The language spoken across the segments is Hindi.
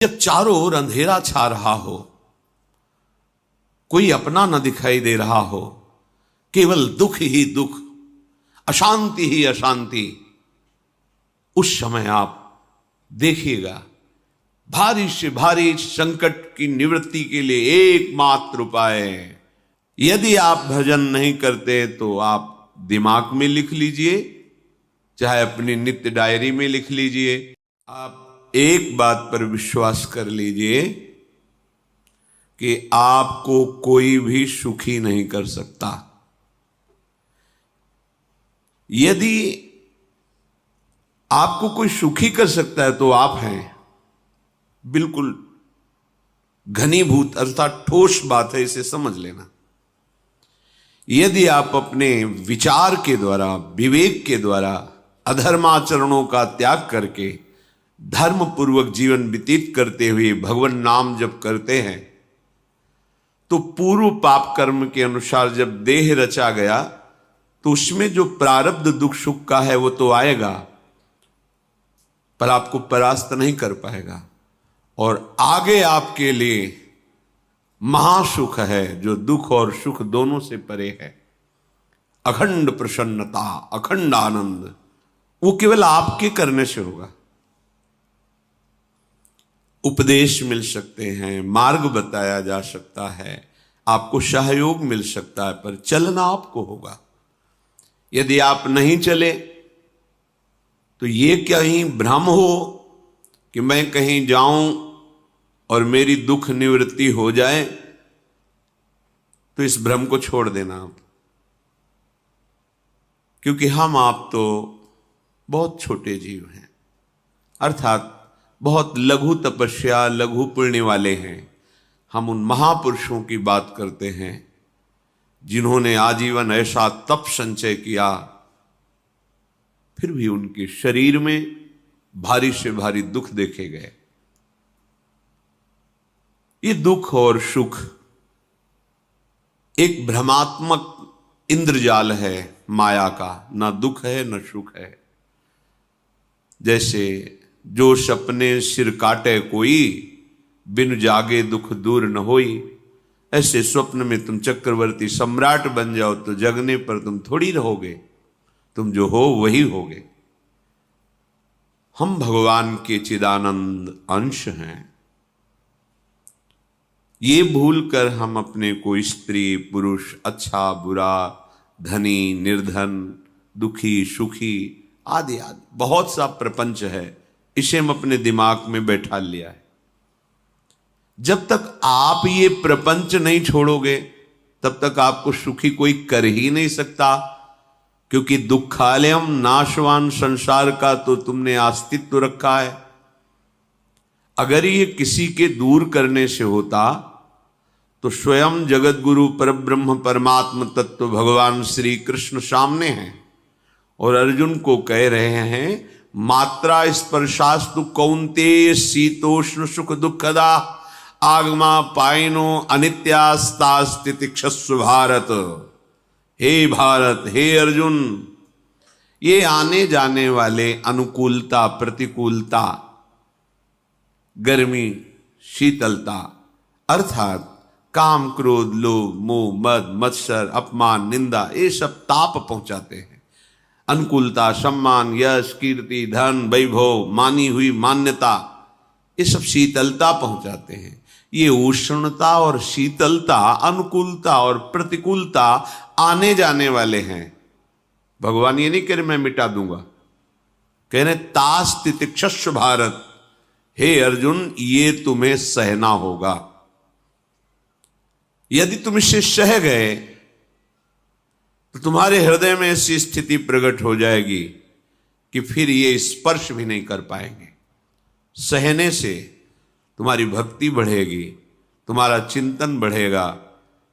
जब चारों ओर अंधेरा छा रहा हो, कोई अपना न दिखाई दे रहा हो, केवल दुख ही दुख, अशांति ही अशांति, उस समय आप देखिएगा भारी से भारी संकट की निवृत्ति के लिए एकमात्र उपाय है। यदि आप भजन नहीं करते तो आप दिमाग में लिख लीजिए, चाहे अपनी नित्य डायरी में लिख लीजिए। आप एक बात पर विश्वास कर लीजिए कि आपको कोई भी सुखी नहीं कर सकता। यदि आपको कोई सुखी कर सकता है तो आप हैं। बिल्कुल घनीभूत अर्थात ठोस बात है, इसे समझ लेना। यदि आप अपने विचार के द्वारा, विवेक के द्वारा अधर्माचरणों का त्याग करके धर्म पूर्वक जीवन व्यतीत करते हुए भगवान नाम जप करते हैं, तो पूर्व पाप कर्म के अनुसार जब देह रचा गया तो उसमें जो प्रारब्ध दुख सुख का है वो तो आएगा, पर आपको परास्त नहीं कर पाएगा। और आगे आपके लिए महासुख है जो दुख और सुख दोनों से परे है। अखंड प्रसन्नता, अखंड आनंद, वो केवल आपके करने से होगा। उपदेश मिल सकते हैं, मार्ग बताया जा सकता है, आपको सहयोग मिल सकता है, पर चलना आपको होगा। यदि आप नहीं चले तो ये कहीं भ्रम हो कि मैं कहीं जाऊं और मेरी दुख निवृत्ति हो जाए, तो इस भ्रम को छोड़ देना आप। क्योंकि हम आप तो बहुत छोटे जीव हैं, अर्थात बहुत लघु तपस्या, लघु पुण्य वाले हैं। हम उन महापुरुषों की बात करते हैं जिन्होंने आजीवन ऐसा तप संचय किया, फिर भी उनके शरीर में भारी से भारी दुख देखे गए। ये दुख और सुख एक भ्रमात्मक इंद्रजाल है माया का, ना दुख है न सुख है। जैसे जो सपने सिर काटे कोई, बिन जागे दुख दूर न होई, ऐसे स्वप्न में तुम चक्रवर्ती सम्राट बन जाओ तो जगने पर तुम थोड़ी रहोगे, तुम जो हो वही होगे। हम भगवान के चिदानंद अंश हैं। ये भूल कर हम अपने को स्त्री पुरुष, अच्छा बुरा, धनी निर्धन, दुखी सुखी आदि आदि बहुत सा प्रपंच है, इसे हम अपने दिमाग में बैठा लिया है। जब तक आप ये प्रपंच नहीं छोड़ोगे तब तक आपको सुखी कोई कर ही नहीं सकता, क्योंकि दुखालयम नाशवान संसार का तो तुमने अस्तित्व रखा है। अगर ये किसी के दूर करने से होता तो स्वयं जगत गुरु परब्रह्म परमात्म तत्व भगवान श्री कृष्ण सामने हैं और अर्जुन को कह रहे हैं, मात्रा स्पर्शास्तु कौन्तेय शीतोष्ण सुख दुखदा आगमा पायनो अनित्यास्ता स्थितिक्षस्व भारत। हे भारत, हे अर्जुन, ये आने जाने वाले अनुकूलता प्रतिकूलता, गर्मी शीतलता, अर्थात काम क्रोध लोभ मोह मद मत्सर अपमान निंदा, ये सब ताप पहुंचाते हैं। अनुकूलता सम्मान यश कीर्ति धन वैभव, मानी हुई मान्यता, ये सब शीतलता पहुंचाते हैं। ये उष्णता और शीतलता, अनुकूलता और प्रतिकूलता आने जाने वाले हैं। भगवान ये नहीं कह रहे मैं मिटा दूंगा, कह रहे तास तितिक्षस्व भारत, हे अर्जुन ये तुम्हें सहना होगा। यदि तुम इसे सह गए तो तुम्हारे हृदय में ऐसी स्थिति प्रकट हो जाएगी कि फिर ये स्पर्श भी नहीं कर पाएंगे। सहने से तुम्हारी भक्ति बढ़ेगी, तुम्हारा चिंतन बढ़ेगा,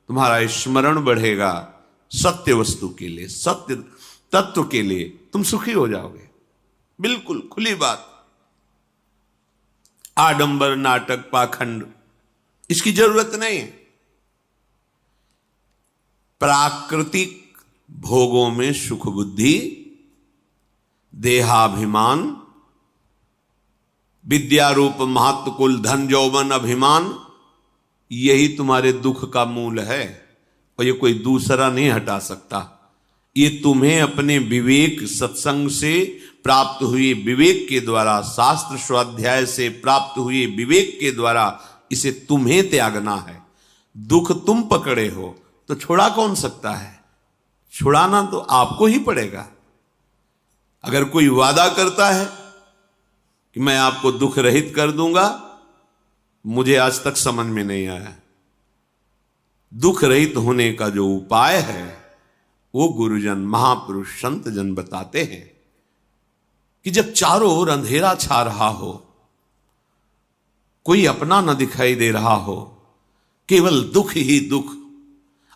तुम्हारा स्मरण बढ़ेगा, सत्य वस्तु के लिए, सत्य तत्व के लिए तुम सुखी हो जाओगे। बिल्कुल खुली बात। आडंबर नाटक पाखंड इसकी जरूरत नहीं है। प्राकृतिक भोगों में सुख बुद्धि, देहाभिमान, विद्या रूप महत्व कुल धन यौवन अभिमान, यही तुम्हारे दुख का मूल है और ये कोई दूसरा नहीं हटा सकता। ये तुम्हें अपने विवेक सत्संग से प्राप्त हुए विवेक के द्वारा, शास्त्र स्वाध्याय से प्राप्त हुए विवेक के द्वारा इसे तुम्हें त्यागना है। दुख तुम पकड़े हो तो छुड़ा कौन सकता है? छुड़ाना तो आपको ही पड़ेगा। अगर कोई वादा करता है कि मैं आपको दुख रहित कर दूंगा, मुझे आज तक समझ में नहीं आया। दुख रहित होने का जो उपाय है वो गुरुजन, महापुरुष, संत जन बताते हैं कि जब चारों ओर अंधेरा छा रहा हो, कोई अपना न दिखाई दे रहा हो, केवल दुख ही दुख,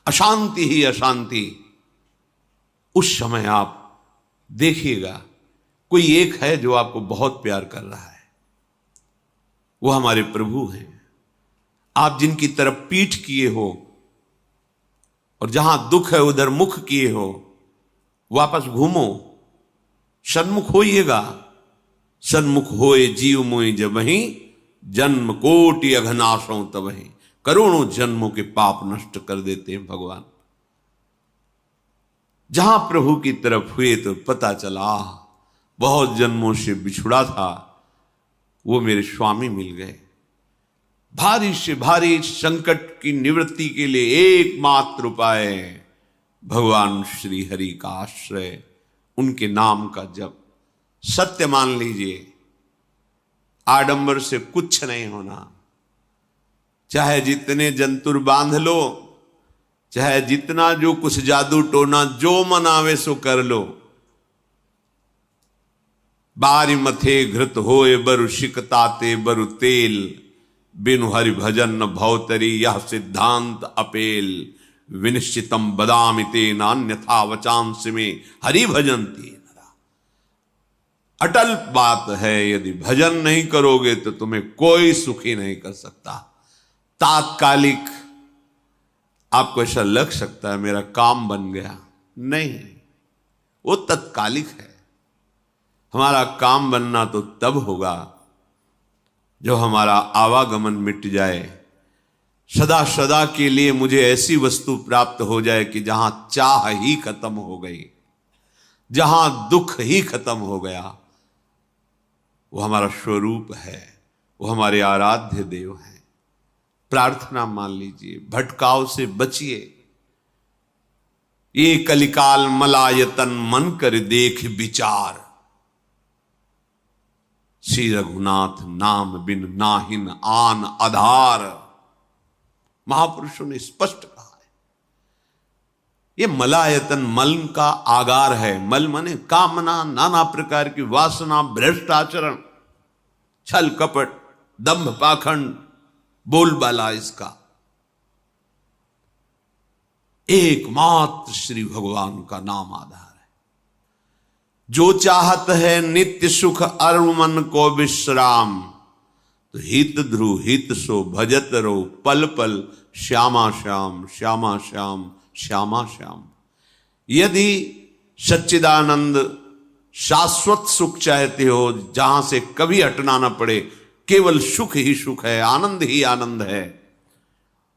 अशांति ही अशांति, उस समय आप देखिएगा कोई एक है जो आपको बहुत प्यार कर रहा है। वो हमारे प्रभु हैं। आप जिनकी तरफ पीठ किए हो और जहां दुख है उधर मुख किए हो, वापस घूमो, सन्मुख होइएगा। सन्मुख होए जीव मोहि जबहि, जन्म कोटि अघनाशों तबहि। करोड़ों जन्मों के पाप नष्ट कर देते हैं भगवान। जहां प्रभु की तरफ हुए तो पता चला बहुत जन्मों से बिछुड़ा था, वो मेरे स्वामी मिल गए। भारी से भारी संकट की निवृत्ति के लिए एकमात्र उपाय भगवान श्री हरि का आश्रय, उनके नाम का जप। सत्य मान लीजिए, आडंबर से कुछ नहीं होना। चाहे जितने जंतुर बांध लो, चाहे जितना जो कुछ जादू टोना जो मन आवे सो कर लो, बारी मथे घृत होए बरु शिकताते बरु तेल, बिनु हरि भजन न भवतरी यह सिद्धांत अपेल। विनिश्चितम बदामि तेन अन्यथा वचांस में हरि भजन्ति नरा। अटल बात है, यदि भजन नहीं करोगे तो तुम्हें कोई सुखी नहीं कर सकता। तात्कालिक आपको ऐसा लग सकता है मेरा काम बन गया, नहीं, वो तत्कालिक है। हमारा काम बनना तो तब होगा जो हमारा आवागमन मिट जाए, सदा सदा के लिए मुझे ऐसी वस्तु प्राप्त हो जाए कि जहां चाह ही खत्म हो गई, जहां दुख ही खत्म हो गया। वो हमारा स्वरूप है, वो हमारे आराध्य देव हैं। प्रार्थना मान लीजिए, भटकाव से बचिए। ये कलिकाल मलायतन मन कर देख विचार, श्री रघुनाथ नाम बिन नाहिन आन आधार। महापुरुषों ने स्पष्ट कहा है। ये मलायतन मल का आगार है। मल माने कामना, नाना प्रकार की वासना, भ्रष्ट आचरण, छल कपट, दंभ पाखंड, बोलबाला, इसका एकमात्र श्री भगवान का नाम आधार है। जो चाहत है नित्य सुख अरु मन को विश्राम, तो हित ध्रुव हित सो भजत रो पल पल श्यामा श्याम श्यामा श्याम श्यामा श्याम। यदि सच्चिदानंद शाश्वत सुख चाहते हो, जहां से कभी हटना ना पड़े, केवल सुख ही सुख है, आनंद ही आनंद है,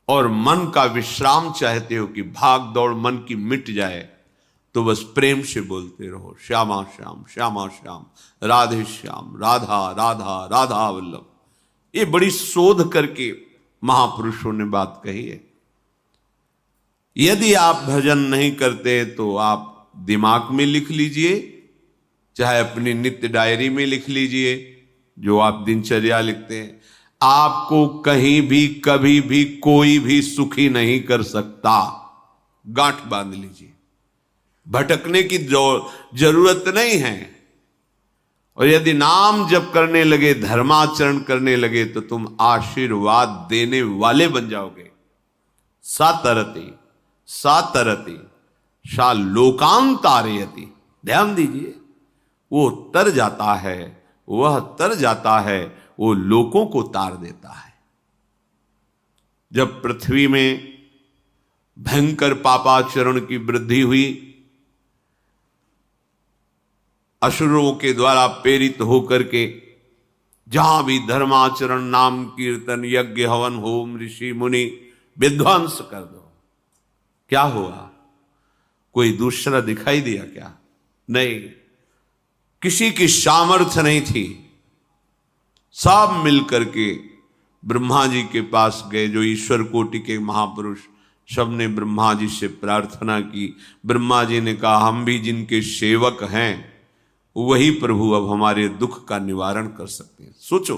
और मन का विश्राम चाहते हो कि भाग दौड़ मन की मिट जाए, तो बस प्रेम से बोलते रहो श्यामा श्याम श्यामा श्याम, राधे श्याम, राधा राधा राधा वल्लभ। ये बड़ी शोध करके महापुरुषों ने बात कही है। यदि आप भजन नहीं करते तो आप दिमाग में लिख लीजिए, चाहे अपनी नित्य डायरी में लिख लीजिए, जो आप दिनचर्या लिखते हैं। आपको कहीं भी कभी भी कोई भी सुखी नहीं कर सकता। गांठ बांध लीजिए, भटकने की जरूरत नहीं है। और यदि नाम जप करने लगे, धर्माचरण करने लगे, तो तुम आशीर्वाद देने वाले बन जाओगे। सातरति सातरति सा लोकांतारयति। ध्यान दीजिए, वो तर जाता है, वह तर जाता है, वो लोकों को तार देता है। जब पृथ्वी में भयंकर पापाचरण की वृद्धि हुई, असुरों के द्वारा प्रेरित होकर के जहां भी धर्माचरण, नाम कीर्तन, यज्ञ, हवन, होम, ऋषि मुनि विध्वंस कर दो, क्या हुआ? कोई दूसरा दिखाई दिया क्या? नहीं, किसी की सामर्थ्य नहीं थी। सब मिलकर के ब्रह्मा जी के पास गए, जो ईश्वर कोटि के महापुरुष, सबने ब्रह्मा जी से प्रार्थना की। ब्रह्मा जी ने कहा, हम भी जिनके सेवक हैं वही प्रभु अब हमारे दुख का निवारण कर सकते हैं। सोचो,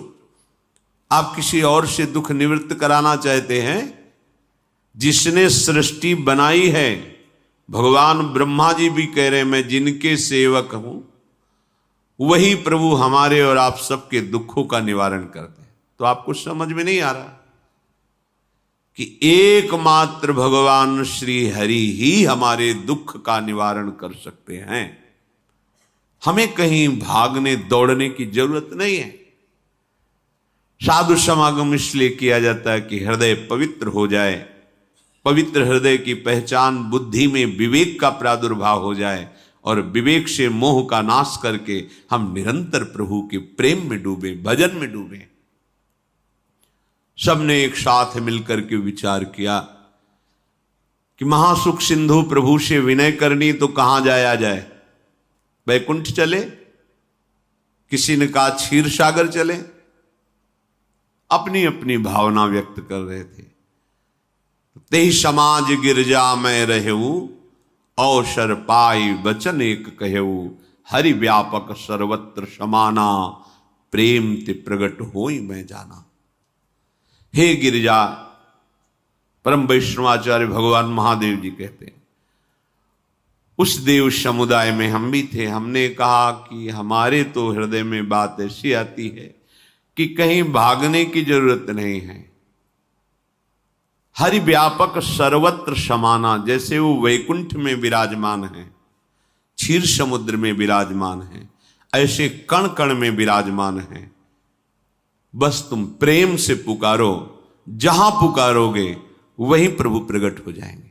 आप किसी और से दुख निवृत्त कराना चाहते हैं? जिसने सृष्टि बनाई है, भगवान ब्रह्मा जी भी कह रहे हैं मैं जिनके सेवक हूं वही प्रभु हमारे और आप सबके दुखों का निवारण करते हैं। तो आपको समझ में नहीं आ रहा कि एकमात्र भगवान श्री हरि ही हमारे दुख का निवारण कर सकते हैं। हमें कहीं भागने दौड़ने की जरूरत नहीं है। साधु समागम इसलिए किया जाता है कि हृदय पवित्र हो जाए, पवित्र हृदय की पहचान बुद्धि में विवेक का प्रादुर्भाव हो जाए, और विवेक से मोह का नाश करके हम निरंतर प्रभु के प्रेम में डूबे, भजन में डूबे। सबने एक साथ मिलकर के विचार किया कि महासुख सिंधु प्रभु से विनय करनी तो कहां जाया जाए? वैकुंठ चले, किसी ने कहा क्षीर सागर चले। अपनी अपनी भावना व्यक्त कर रहे थे। तेहि समाज गिरजा में रहेऊ, अवसर पाई वचन एक कहेऊ, हरि व्यापक सर्वत्र समाना, प्रेम ते प्रगट होई मैं जाना। हे गिरिजा, परम वैष्णवाचार्य भगवान महादेव जी कहते हैं, उस देव समुदाय में हम भी थे। हमने कहा कि हमारे तो हृदय में बात ऐसी आती है कि कहीं भागने की जरूरत नहीं है। हरि व्यापक सर्वत्र समाना, जैसे वो वैकुंठ में विराजमान है, क्षीर समुद्र में विराजमान है, ऐसे कण कण में विराजमान है। बस तुम प्रेम से पुकारो, जहां पुकारोगे वहीं प्रभु प्रकट हो जाएंगे।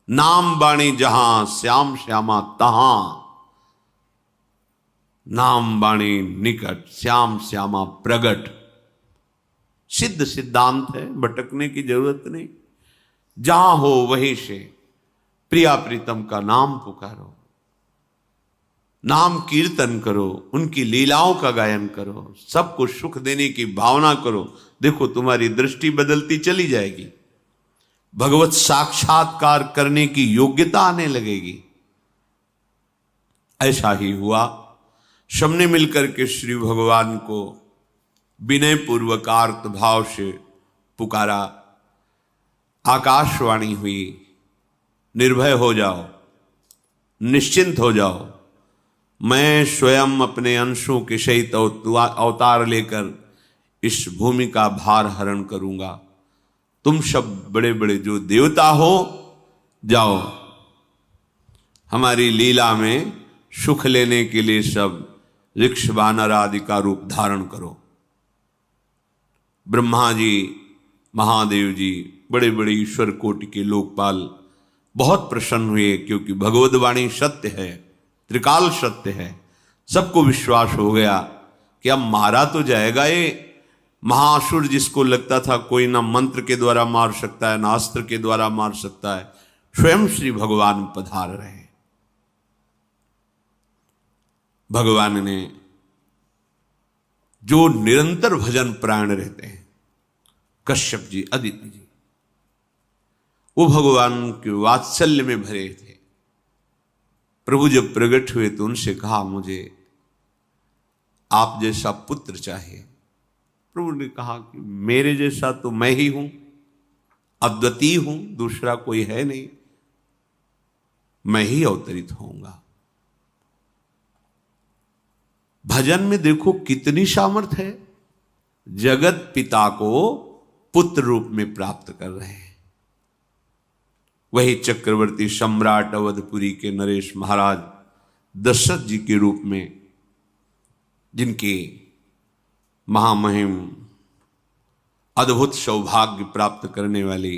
नाम बाणी जहां श्याम श्यामा तहां, नाम बाणी निकट श्याम श्यामा प्रगट। सिद्ध सिद्धांत है, भटकने की जरूरत नहीं। जहां हो वहीं से प्रिया प्रीतम का नाम पुकारो, नाम कीर्तन करो, उनकी लीलाओं का गायन करो, सबको सुख देने की भावना करो। देखो तुम्हारी दृष्टि बदलती चली जाएगी, भगवत साक्षात्कार करने की योग्यता आने लगेगी। ऐसा ही हुआ। सबने मिलकर के श्री भगवान को विनय पूर्वक आर्त भाव से पुकारा। आकाशवाणी हुई, निर्भय हो जाओ, निश्चिंत हो जाओ, मैं स्वयं अपने अंशों के सहित अवतार लेकर इस भूमि का भार हरण करूंगा। तुम सब बड़े बड़े जो देवता हो, जाओ हमारी लीला में सुख लेने के लिए सब ऋक्ष वानर आदि का रूप धारण करो। ब्रह्मा जी, महादेव जी, बड़े बड़े ईश्वर कोटि के लोकपाल बहुत प्रसन्न हुए, क्योंकि भगवद्वाणी सत्य है, त्रिकाल सत्य है। सबको विश्वास हो गया कि अब मारा तो जाएगा ये महासुर, जिसको लगता था कोई ना मंत्र के द्वारा मार सकता है, ना अस्त्र के द्वारा मार सकता है। स्वयं श्री भगवान पधार रहे। भगवान ने जो निरंतर भजन प्राण रहते हैं, कश्यप जी, अदिति जी, वो भगवान के वात्सल्य में भरे थे। प्रभु जब प्रकट हुए तो उनसे कहा, मुझे आप जैसा पुत्र चाहिए। प्रभु ने कहा कि मेरे जैसा तो मैं ही हूं, अद्वितीय हूं, दूसरा कोई है नहीं, मैं ही अवतरित होऊंगा। भजन में देखो कितनी सामर्थ्य है। जगत पिता को पुत्र रूप में प्राप्त कर रहे हैं। वही चक्रवर्ती सम्राट अवधपुरी के नरेश महाराज दशरथ जी के रूप में, जिनके महामहिम अद्भुत सौभाग्य प्राप्त करने वाली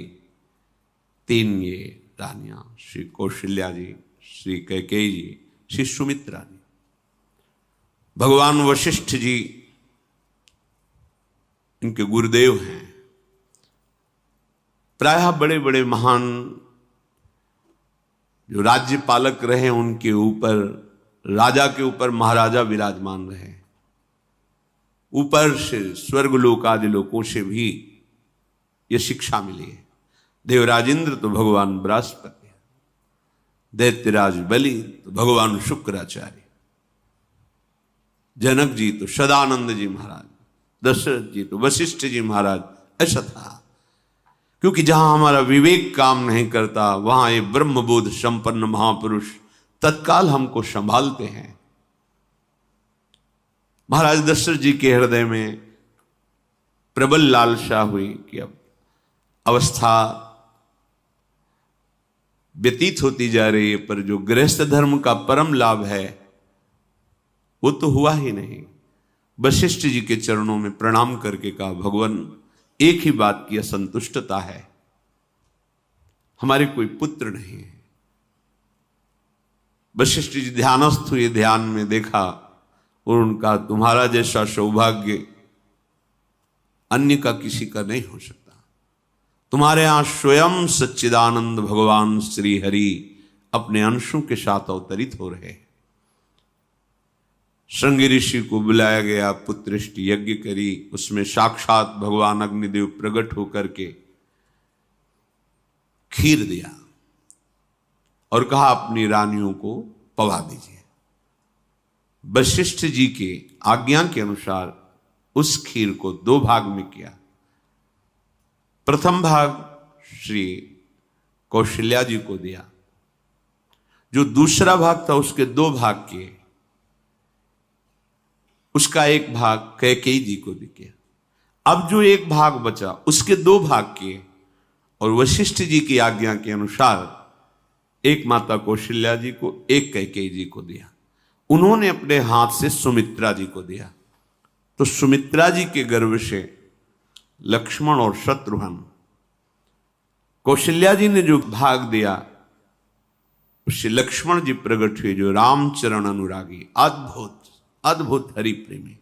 तीन ये रानियां, श्री कौशल्या जी, श्री कैकेयी जी, श्री सुमित्रा जी। भगवान वशिष्ठ जी इनके गुरुदेव हैं। प्रायः बड़े बड़े महान जो राज्य पालक रहे उनके ऊपर, राजा के ऊपर महाराजा विराजमान रहे। ऊपर से स्वर्गलोक आदि लोकों से भी यह शिक्षा मिली है। देवराजेंद्र तो भगवान बृहस्पति, दैत्यराज बलि तो भगवान शुक्राचार्य, जनक जी तो सदानंद जी महाराज, दशरथ जी तो वशिष्ठ जी महाराज। ऐसा था, क्योंकि जहां हमारा विवेक काम नहीं करता वहां ये ब्रह्मबोध संपन्न महापुरुष तत्काल हमको संभालते हैं। महाराज दशरथ जी के हृदय में प्रबल लालसा हुई कि अब अवस्था व्यतीत होती जा रही है, पर जो गृहस्थ धर्म का परम लाभ है वो तो हुआ ही नहीं। वशिष्ठ जी के चरणों में प्रणाम करके कहा, भगवान एक ही बात की असंतुष्टता है, हमारे कोई पुत्र नहीं है। वशिष्ठ जी ध्यानस्थ हुए, ध्यान में देखा और उनका, तुम्हारा जैसा सौभाग्य अन्य का किसी का नहीं हो सकता। तुम्हारे यहां स्वयं सच्चिदानंद भगवान श्री हरि अपने अंशों के साथ अवतरित हो रहे हैं। श्रृंगी ऋषि को बुलाया गया, पुत्रेष्टि यज्ञ करी, उसमें साक्षात भगवान अग्निदेव प्रकट होकर के खीर दिया और कहा अपनी रानियों को पवा दीजिए। वशिष्ठ जी के आज्ञा के अनुसार उस खीर को 2 भाग में किया। प्रथम भाग श्री कौशल्या जी को दिया, जो दूसरा भाग था उसके 2 भाग किए, उसका 1 भाग कैकेयी जी को दिया। अब जो 1 भाग बचा उसके 2 भाग किए और वशिष्ठ जी की आज्ञा के अनुसार 1 माता कौशल्या जी को, 1 कैकेयी जी को दिया। उन्होंने अपने हाथ से सुमित्रा जी को दिया। तो सुमित्रा जी के गर्भ से लक्ष्मण और शत्रुघ्न, कौशल्या जी ने जो भाग दिया उससे लक्ष्मण जी प्रकट हुए, जो रामचरण अनुरागी, अद्भुत अद्भुत हरि प्रेमी।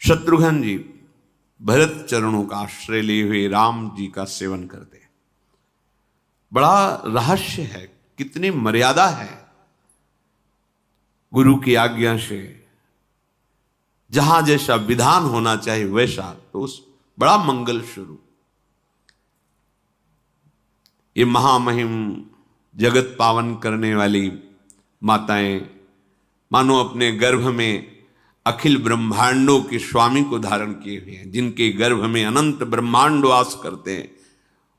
शत्रुघ्न जी भरत चरणों का आश्रय लिए हुए राम जी का सेवन करते हैं। बड़ा रहस्य है, कितनी मर्यादा है गुरु की आज्ञा से। जहां जैसा विधान होना चाहिए वैसा, तो उस बड़ा मंगल स्वरूप ये महामहिम जगत पावन करने वाली माताएं मानो अपने गर्भ में अखिल ब्रह्मांडों के स्वामी को धारण किए हुए हैं, जिनके गर्भ में अनंत ब्रह्मांड वास करते हैं,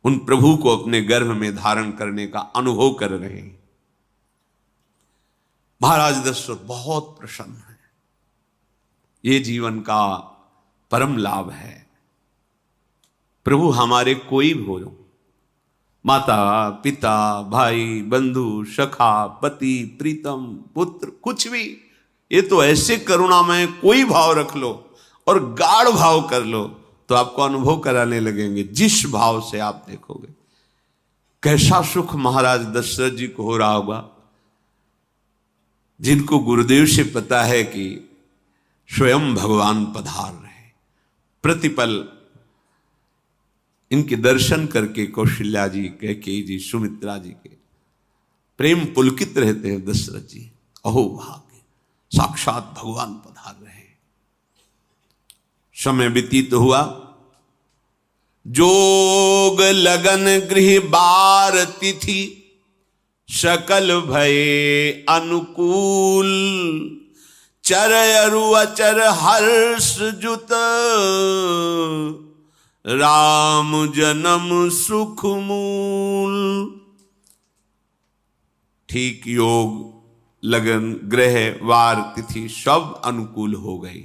उन प्रभु को अपने गर्भ में धारण करने का अनुभव कर रहे हैं। महाराज दशरथ बहुत प्रसन्न है। ये जीवन का परम लाभ है। प्रभु हमारे कोई भी हो, माता पिता भाई बंधु सखा पति प्रीतम पुत्र, कुछ भी, ये तो ऐसे करुणामय कोई भाव रख लो और गाढ़ भाव कर लो तो आपको अनुभव कराने लगेंगे। जिस भाव से आप देखोगे कैसा सुख महाराज दशरथ जी को हो रहा होगा, जिनको गुरुदेव से पता है कि स्वयं भगवान पधार रहे। प्रतिपल इनके दर्शन करके कौशल्या जी, कैकेयी जी, सुमित्रा जी के प्रेम पुलकित रहते हैं। दशरथ जी, अहो भाग्य, साक्षात भगवान पधार रहे हैं। समय व्यतीत हुआ, जोग लगन गृह बार तिथि, सकल भये अनुकूल, चर अरु अचर हर्ष जुत, राम जन्म सुख मूल। ठीक योग लगन ग्रह वार तिथि सब अनुकूल हो गई।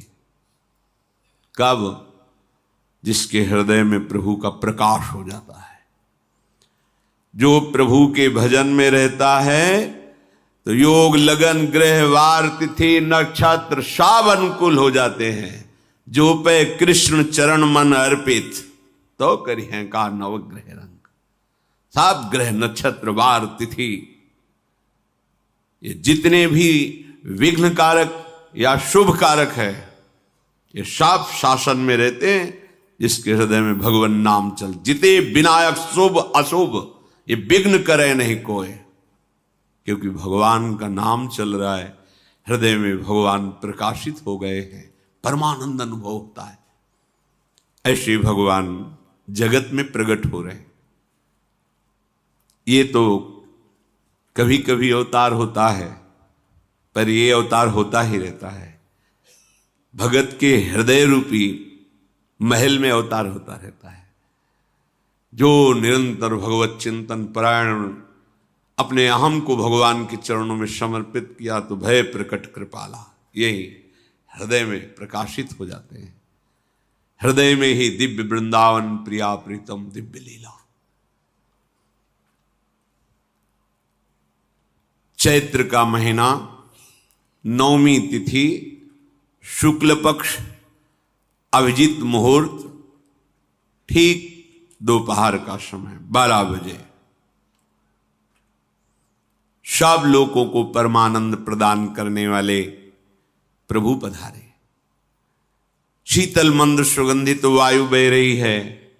कब? जिसके हृदय में प्रभु का प्रकाश हो जाता है। जो प्रभु के भजन में रहता है तो योग लगन ग्रह वार तिथि नक्षत्र सब अनुकूल हो जाते हैं। जो पे कृष्ण चरण मन अर्पित, तो करी है का नवग्रह रंग। सब ग्रह नक्षत्र वार तिथि, ये जितने भी विघ्न कारक या शुभ कारक है, ये सब शासन में रहते हैं जिसके हृदय में भगवान नाम चल। जिते विनायक शुभ अशुभ ये विघ्न करे नहीं कोई, क्योंकि भगवान का नाम चल रहा है, हृदय में भगवान प्रकाशित हो गए हैं, परमानंद अनुभव होता है। ऐसे भगवान जगत में प्रकट हो रहे हैं। ये तो कभी कभी अवतार होता है, पर ये अवतार होता ही रहता है। भगत के हृदय रूपी महल में अवतार होता रहता है। जो निरंतर भगवत चिंतन परायण अपने अहम को भगवान के चरणों में समर्पित किया तो भय प्रकट कृपाला, यही हृदय में प्रकाशित हो जाते हैं। हृदय में ही दिव्य वृंदावन प्रिया प्रीतम दिव्य लीला। चैत्र का महीना, नवमी तिथि, शुक्ल पक्ष, अभिजीत मुहूर्त, ठीक दोपहर का समय 12 बजे सब लोगों को परमानंद प्रदान करने वाले प्रभु पधारे। शीतल मंद सुगंधित वायु बह रही है,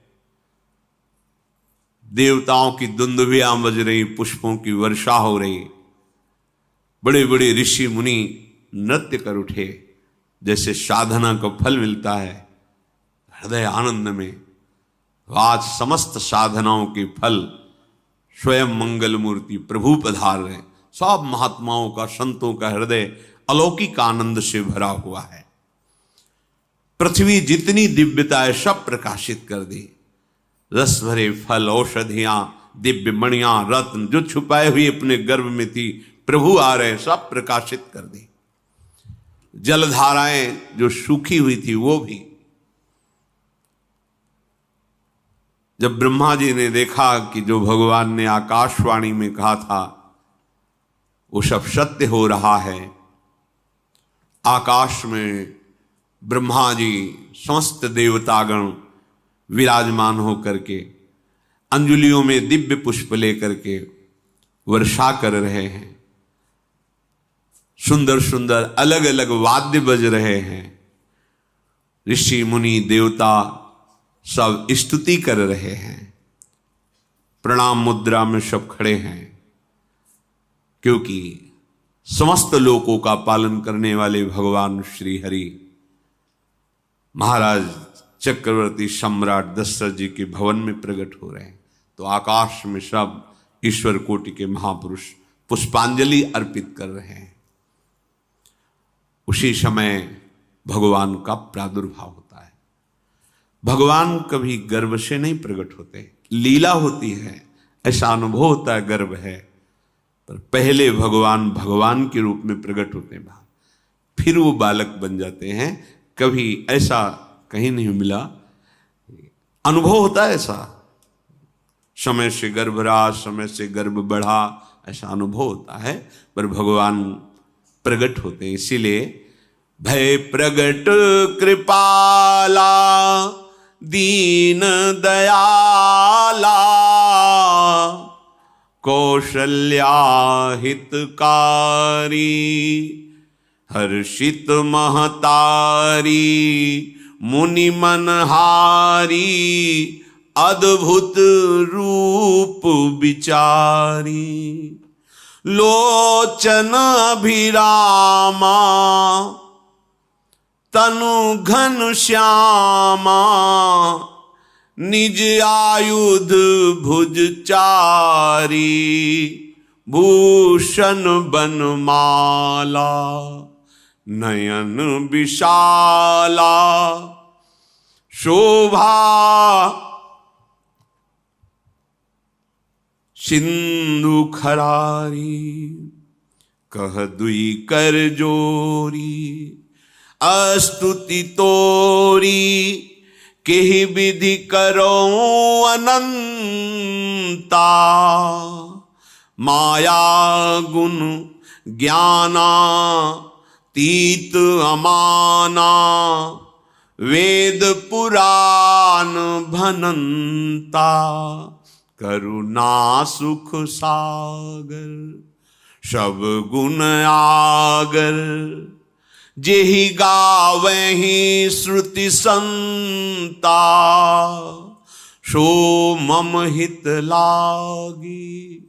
देवताओं की दुंदुभियां बज रही, पुष्पों की वर्षा हो रही, बड़े बड़े ऋषि मुनि नृत्य कर उठे। जैसे साधना का फल मिलता है हृदय आनंद में, आज समस्त साधनाओं के फल स्वयं मंगल मूर्ति प्रभु पधार रहे। सब महात्माओं का, संतों का हृदय अलौकिक आनंद से भरा हुआ है। पृथ्वी जितनी दिव्यता है सब प्रकाशित कर दी। रस भरे फल, औषधियां, दिव्य मणियां, रत्न जो छुपाए हुए अपने गर्भ में थी, प्रभु आ रहे, सब प्रकाशित कर दी। जलधाराएं जो सूखी हुई थी वो भी। जब ब्रह्मा जी ने देखा कि जो भगवान ने आकाशवाणी में कहा था वो सब सत्य हो रहा है, आकाश में ब्रह्मा जी समस्त देवतागण विराजमान होकर के अंजलियों में दिव्य पुष्प लेकर के वर्षा कर रहे हैं, सुंदर सुंदर अलग अलग वाद्य बज रहे हैं, ऋषि मुनि देवता सब स्तुति कर रहे हैं, प्रणाम मुद्रा में सब खड़े हैं, क्योंकि समस्त लोकों का पालन करने वाले भगवान श्री हरि महाराज चक्रवर्ती सम्राट दशरथ जी के भवन में प्रकट हो रहे हैं। तो आकाश में सब ईश्वर कोटि के महापुरुष पुष्पांजलि अर्पित कर रहे हैं। उसी समय भगवान का प्रादुर्भाव होता है। भगवान कभी गर्भ से नहीं प्रकट होते, लीला होती है, ऐसा अनुभव होता है गर्भ है, पर पहले भगवान भगवान के रूप में प्रकट होते हैं, फिर वो बालक बन जाते हैं। कभी ऐसा कहीं नहीं मिला, अनुभव होता है ऐसा, समय से गर्भ रहा, समय से गर्भ बढ़ा, ऐसा अनुभव होता है, पर भगवान प्रकट होते हैं। इसीलिए भय प्रगट कृपाला दीन दयाला कौशल्या हितकारी हर्षित महतारी मुनि मनहारी अद्भुत रूप विचारी लोचन अभिरामा तनु घन श्यामा निज आयुध भुज चारी भूषण बनमाला नयन विशाला शोभा सिंधु खरारी कह दुई कर जोरी अस्तुति तोरी केहि विधि करो अनंता माया गुण ज्ञाना तीत अमाना वेद पुराण भनंता करुणा सुख सागर सब गुण आगर जेहि गावहि श्रुति संता, सो मम हित लागी।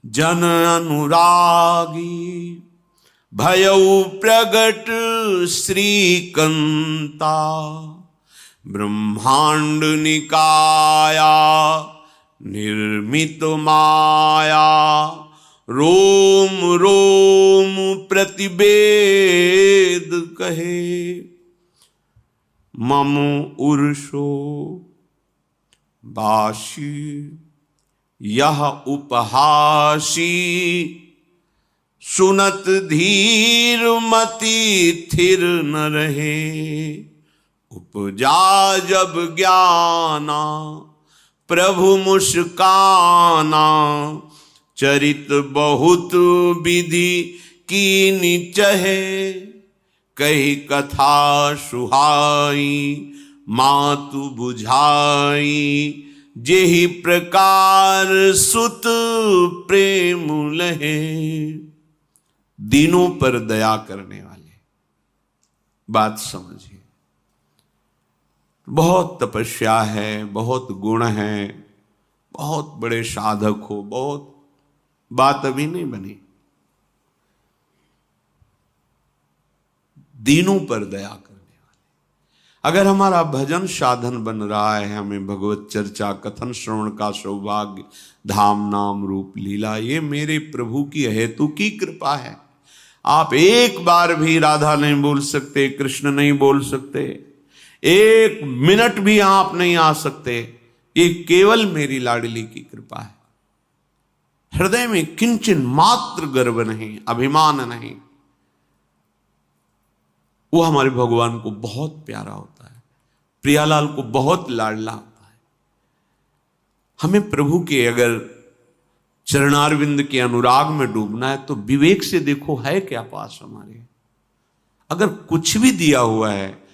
जन अनुरागी भयउ प्रगट श्रीकंता, ब्रह्मांड निकाया निर्मित माया, रोम रोम प्रतिवेद कहे। मम उर्षो बाशी यह उपहासी, सुनत धीर मति थिर न रहे। उपजा जब ज्ञाना प्रभु मुस्काना, चरित बहुत विधि कीनि चहे। कही कथा सुहाई मातु बुझाई, जेहि प्रकार सुत प्रेम लहे। दीनों पर दया करने वाले, बात समझिए। बहुत तपस्या है, बहुत गुण है, बहुत बड़े साधक हो, बहुत बात अभी नहीं बनी। दीनों पर दया करने वाले। अगर हमारा भजन साधन बन रहा है, हमें भगवत चर्चा कथन श्रवण का सौभाग्य, धाम नाम रूप लीला, ये मेरे प्रभु की हेतु की कृपा है। आप एक बार भी राधा नहीं बोल सकते, कृष्ण नहीं बोल सकते, एक मिनट भी आप नहीं आ सकते, ये केवल मेरी लाडली की कृपा है। हृदय में किंचन मात्र गर्व नहीं, अभिमान नहीं। वो हमारे भगवान को बहुत प्यारा होता है, प्रियालाल को बहुत लाडला होता है। हमें प्रभु के अगर चरणारविंद के अनुराग में डूबना है तो विवेक से देखो है क्या पास हमारे। अगर कुछ भी दिया हुआ है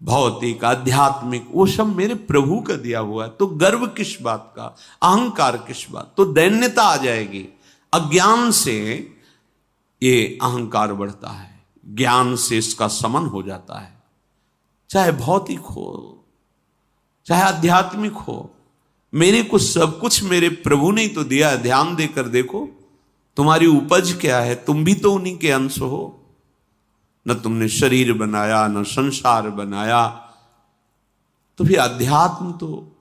भौतिक आध्यात्मिक, वो सब मेरे प्रभु का दिया हुआ है, तो गर्व किस बात का, अहंकार किस बात, तो दैन्यता आ जाएगी। अज्ञान से ये अहंकार बढ़ता है, ज्ञान से इसका समन हो जाता है। चाहे भौतिक हो चाहे आध्यात्मिक हो, मेरे को सब कुछ मेरे प्रभु ने तो दिया है। ध्यान देकर देखो तुम्हारी उपज क्या है, तुम भी तो उन्हीं के अंश हो। न तुमने शरीर बनाया, न संसार बनाया, तो फिर अध्यात्म तो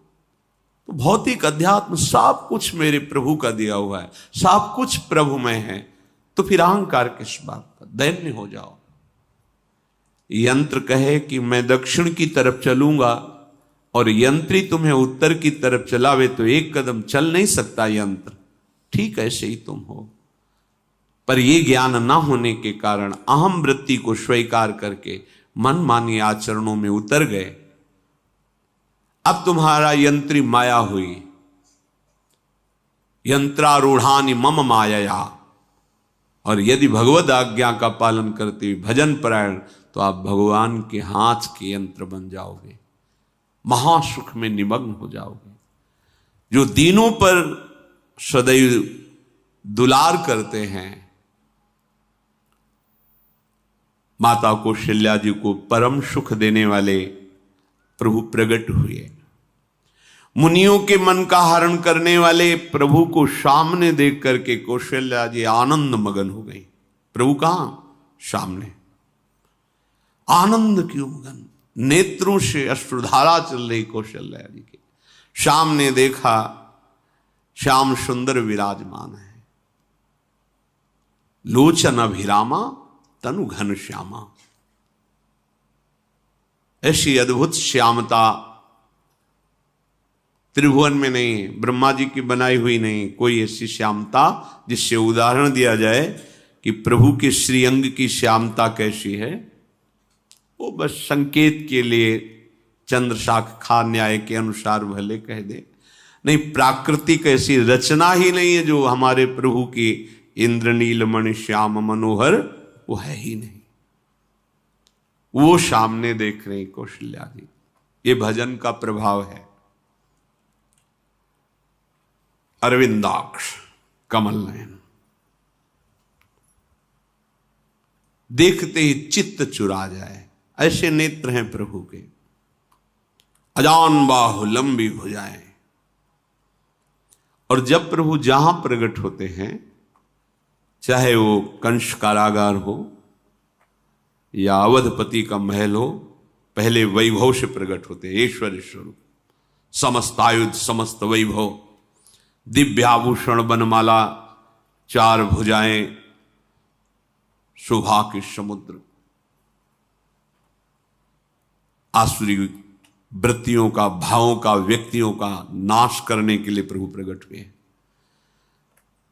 भौतिक अध्यात्म सब कुछ मेरे प्रभु का दिया हुआ है, सब कुछ प्रभु में है, तो फिर अहंकार किस बात का, दैन्य हो जाओ। यंत्र कहे कि मैं दक्षिण की तरफ चलूंगा और यंत्री तुम्हें उत्तर की तरफ चलावे तो एक कदम चल नहीं सकता यंत्र। ठीक ऐसे ही तुम हो, पर यह ज्ञान ना होने के कारण अहम वृत्ति को स्वीकार करके मनमानी आचरणों में उतर गए। अब तुम्हारा यंत्री माया हुई, यंत्रारूढ़ानि मम मायया। और यदि भगवद आज्ञा का पालन करते हुए भजन परायण, तो आप भगवान के हाथ के यंत्र बन जाओगे, महासुख में निमग्न हो जाओगे। जो दीनों पर सदैव दुलार करते हैं, माता कौशल्या जी को परम सुख देने वाले प्रभु प्रकट हुए। मुनियों के मन का हरण करने वाले प्रभु को सामने देख करके कौशल्या जी आनंद मगन हो गई। प्रभु कहां? सामने। आनंद क्यों मगन, नेत्रों से अश्रुधारा चल रही कौशल्या जी के। सामने देखा श्याम सुंदर विराजमान है, लोचन अभिरामा तनु घन श्यामा। ऐसी अद्भुत श्यामता त्रिभुवन में नहीं, ब्रह्मा जी की बनाई हुई नहीं कोई ऐसी श्यामता जिससे उदाहरण दिया जाए कि प्रभु के श्रीअंग की श्यामता कैसी है। वो बस संकेत के लिए चंद्र शाखा न्याय के अनुसार भले कह दे, नहीं प्राकृतिक ऐसी रचना ही नहीं है जो हमारे प्रभु की इंद्रनील मणि श्याम मनोहर, वो है ही नहीं। वो सामने देख रहे कौशल्या जी। ये भजन का प्रभाव है। अरविंदाक्ष कमल नयन, देखते ही चित्त चुरा जाए, ऐसे नेत्र हैं प्रभु के। अजान बाहु लंबी भुजाएं। और जब प्रभु जहां प्रकट होते हैं, चाहे वो कंस कारागार हो या अवधपति का महल हो, पहले वैभव से प्रकट होते हैं। ऐश्वर्य स्वरूप, समस्त आयुध, समस्त वैभव, दिव्याभूषण, बनमाला, 4 भुजाएं, शोभा के समुद्र, आसुरी वृत्तियों का, भावों का, व्यक्तियों का नाश करने के लिए प्रभु प्रकट हुए हैं।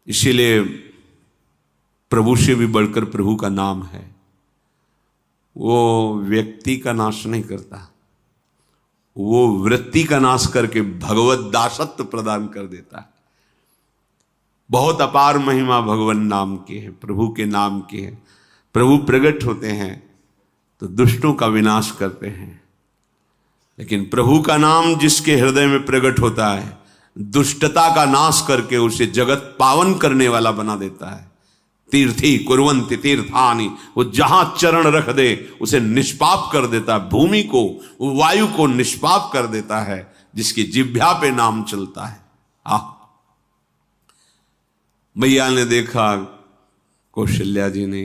इसीलिए प्रभु से भी बढ़कर प्रभु का नाम है। वो व्यक्ति का नाश नहीं करता, वो वृत्ति का नाश करके भगवत दासत्व प्रदान कर देता है। बहुत अपार महिमा भगवान नाम की है, प्रभु के नाम की है। प्रभु प्रकट होते हैं तो दुष्टों का विनाश करते हैं, लेकिन प्रभु का नाम जिसके हृदय में प्रकट होता है, दुष्टता का नाश करके उसे जगत पावन करने वाला बना देता है। तीर्थी कुर्वन्ति तीर्थानि, वो जहां चरण रख दे उसे निष्पाप कर देता है। भूमि को, वायु को निष्पाप कर देता है, जिसकी जिह्वा पे नाम चलता है। मैया ने देखा, कौशल्या जी ने,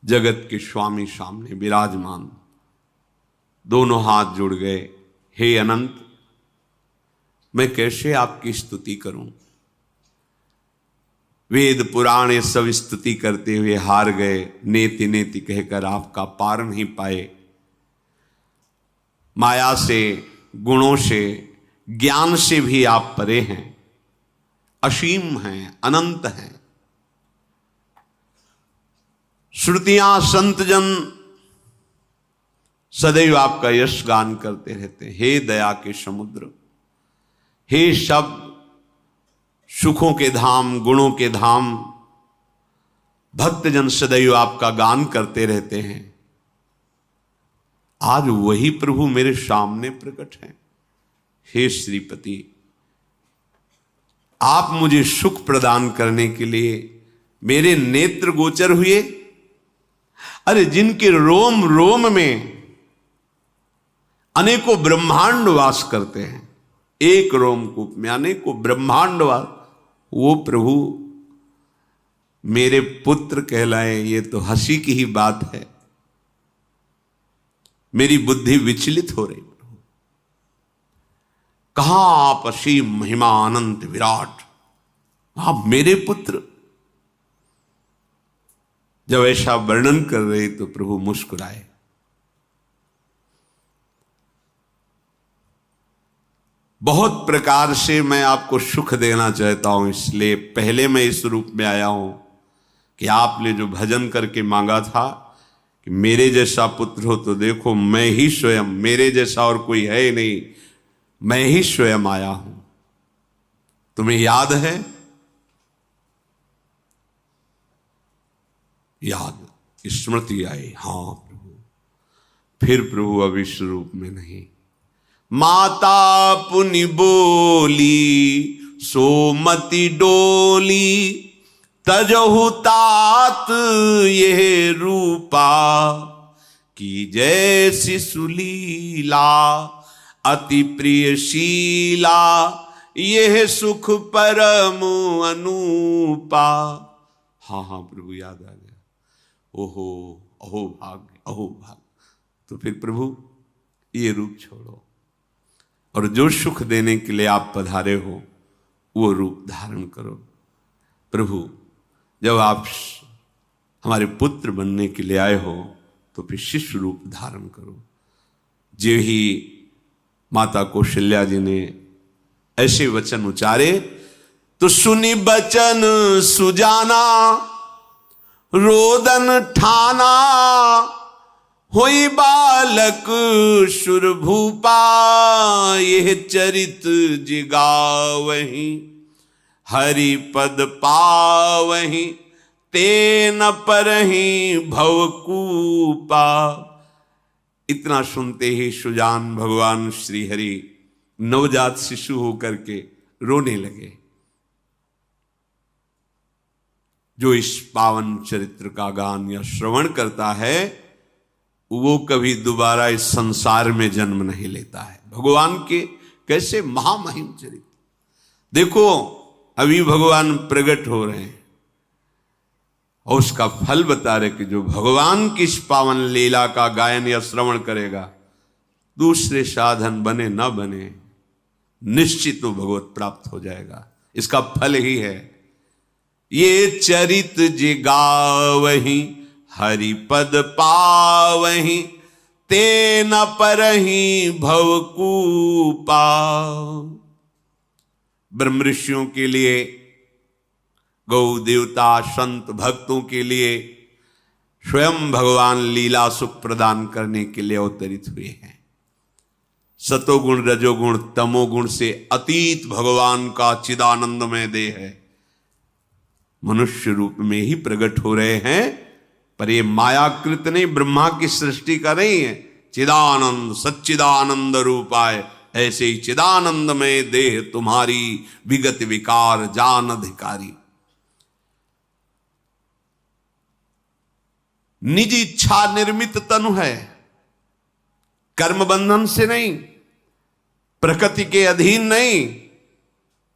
जगत के स्वामी सामने विराजमान, दोनों हाथ जुड़ गए। हे अनंत, मैं कैसे आपकी स्तुति करूं? वेद पुराण ये सब स्तुति करते हुए हार गए। नेति नेति कहकर आपका पार नहीं पाए। माया से, गुणों से, ज्ञान से भी आप परे हैं, असीम हैं, अनंत हैं। श्रुतियां, संतजन सदैव आपका यश गान करते रहते हैं। हे दया के समुद्र, हे शब्द, सुखों के धाम, गुणों के धाम, भक्तजन सदैव आपका गान करते रहते हैं। आज वही प्रभु मेरे सामने प्रकट हैं। हे श्रीपति, आप मुझे सुख प्रदान करने के लिए मेरे नेत्र गोचर हुए। अरे जिनके रोम रोम में अनेकों ब्रह्मांड वास करते हैं, एक रोमकूप में अनेकों ब्रह्मांड वास, वो प्रभु मेरे पुत्र कहलाए, ये तो हंसी की ही बात है। मेरी बुद्धि विचलित हो रही। कहां आप असीम महिमा अनंत विराट, आप मेरे पुत्र। जब ऐसा वर्णन कर रहे तो प्रभु मुस्कुराए। बहुत प्रकार से मैं आपको सुख देना चाहता हूं, इसलिए पहले मैं इस रूप में आया हूं कि आपने जो भजन करके मांगा था कि मेरे जैसा पुत्र हो, तो देखो मैं ही स्वयं, मेरे जैसा और कोई है ही नहीं, मैं ही स्वयं आया हूं। तुम्हें याद है? याद, स्मृति आई। हां प्रभु। फिर प्रभु अब इस रूप में नहीं। माता पुनि बोली सोमति डोली, तजहु तात ये रूपा, की जैसी सुलीला अति प्रियशीला, यह सुख परम अनूपा। हाँ हाँ प्रभु, याद आ गया। ओहो, अहो भाग्य, अहो भाग्य। तो फिर प्रभु ये रूप छोड़ो, और जो सुख देने के लिए आप पधारे हो वो रूप धारण करो। प्रभु, जब आप हमारे पुत्र बनने के लिए आए हो तो फिर शिष्य रूप धारण करो। जो ही माता कौशल्या जी ने ऐसे वचन उचारे तो सुनी बचन सुजाना, रोदन ठाना, होई बालक सुरभूपा, यह चरित जिगावहीं, हरि पद पावहीं, तेन परहीं भवकूपा। इतना सुनते ही सुजान भगवान श्री हरि नवजात शिशु होकर के रोने लगे। जो इस पावन चरित्र का गान या श्रवण करता है वो कभी दोबारा इस संसार में जन्म नहीं लेता है। भगवान के कैसे महामहिम चरित्र, देखो अभी भगवान प्रकट हो रहे हैं और उसका फल बता रहे कि जो भगवान की इस पावन लीला का गायन या श्रवण करेगा, दूसरे साधन बने न बने, निश्चित वो भगवत प्राप्त हो जाएगा। इसका फल ही है ये चरित जे गावहीं हरि पद पावहीं, ते न परहीं भवकूपा। ब्रह्म ऋषियों के लिए, गौ देवता संत भक्तों के लिए स्वयं भगवान लीला सुख प्रदान करने के लिए अवतरित हुए हैं। सतोगुण रजोगुण तमोगुण से अतीत भगवान का चिदानंदमय देह है, मनुष्य रूप में ही प्रकट हो रहे हैं। पर ये मायाकृत नहीं, ब्रह्मा की सृष्टि का नहीं है। चिदानंद सच्चिदानंद रूपाय, ऐसे ही चिदानंदमय देह तुम्हारी विगत विकार जान अधिकारी। निज इच्छा निर्मित तनु है, कर्म बंधन से नहीं, प्रकृति के अधीन नहीं,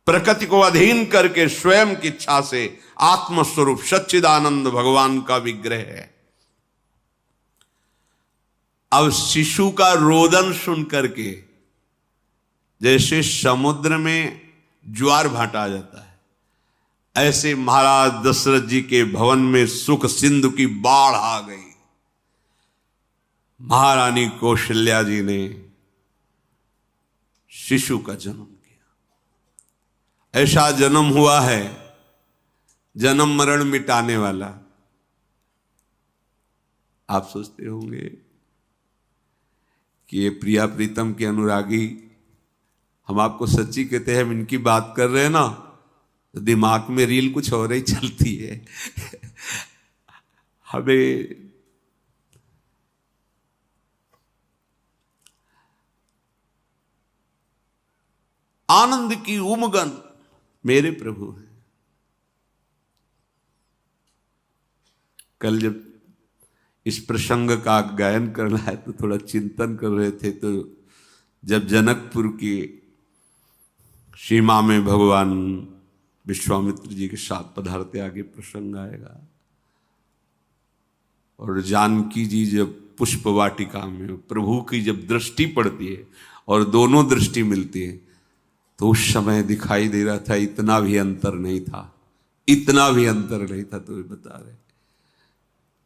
प्रकृति को अधीन करके स्वयं की इच्छा से आत्मस्वरूप सच्चिदानंद भगवान का विग्रह है। अब शिशु का रोदन सुन करके जैसे समुद्र में ज्वार भाटा जाता है, ऐसे महाराज दशरथ जी के भवन में सुख सिंधु की बाढ़ आ गई। महारानी कौशल्या जी ने शिशु का जन्म किया। ऐसा जन्म हुआ है जन्म मरण मिटाने वाला। आप सोचते होंगे कि ये प्रिया प्रीतम के अनुरागी, हम आपको सच्ची कहते हैं, हम इनकी बात कर रहे हैं ना तो दिमाग में रील कुछ और ही चलती है। हमें आनंद की उमगन मेरे प्रभु है। कल जब इस प्रसंग का गायन करना है तो थोड़ा चिंतन कर रहे थे, तो जब जनकपुर की सीमा में भगवान विश्वामित्र जी के साथ पधारते, आगे प्रसंग आएगा, और जानकी जी जब पुष्प वाटिका में प्रभु की जब दृष्टि पड़ती है और दोनों दृष्टि मिलती है, तो उस समय दिखाई दे रहा था इतना भी अंतर नहीं था, इतना भी अंतर नहीं था। तो वे बता रहे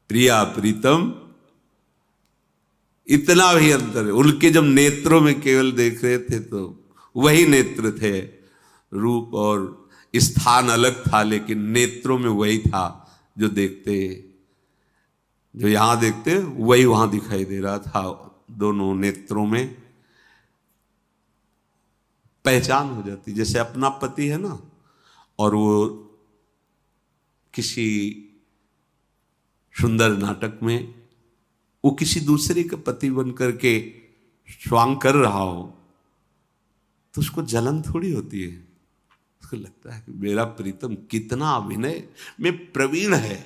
प्रिया प्रीतम, इतना भी अंतर है। उनके जब नेत्रों में केवल देख रहे थे तो वही नेत्र थे, रूप और स्थान अलग था, लेकिन नेत्रों में वही था जो देखते, जो यहां देखते वही वहां दिखाई दे रहा था। दोनों नेत्रों में पहचान हो जाती, जैसे अपना पति है ना, और वो किसी सुंदर नाटक में वो किसी दूसरे का पति बन करके स्वांग कर रहा हो तो उसको जलन थोड़ी होती है, उसको लगता है कि मेरा प्रीतम कितना अभिनय में प्रवीण है,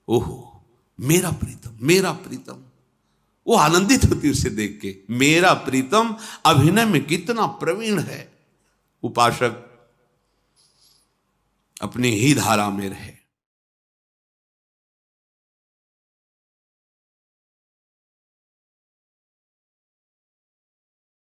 ओहो मेरा प्रीतम, मेरा प्रीतम। वो आनंदित होती उसे देख के, मेरा प्रीतम अभिनय में कितना प्रवीण है। उपासक अपनी ही धारा में रहे,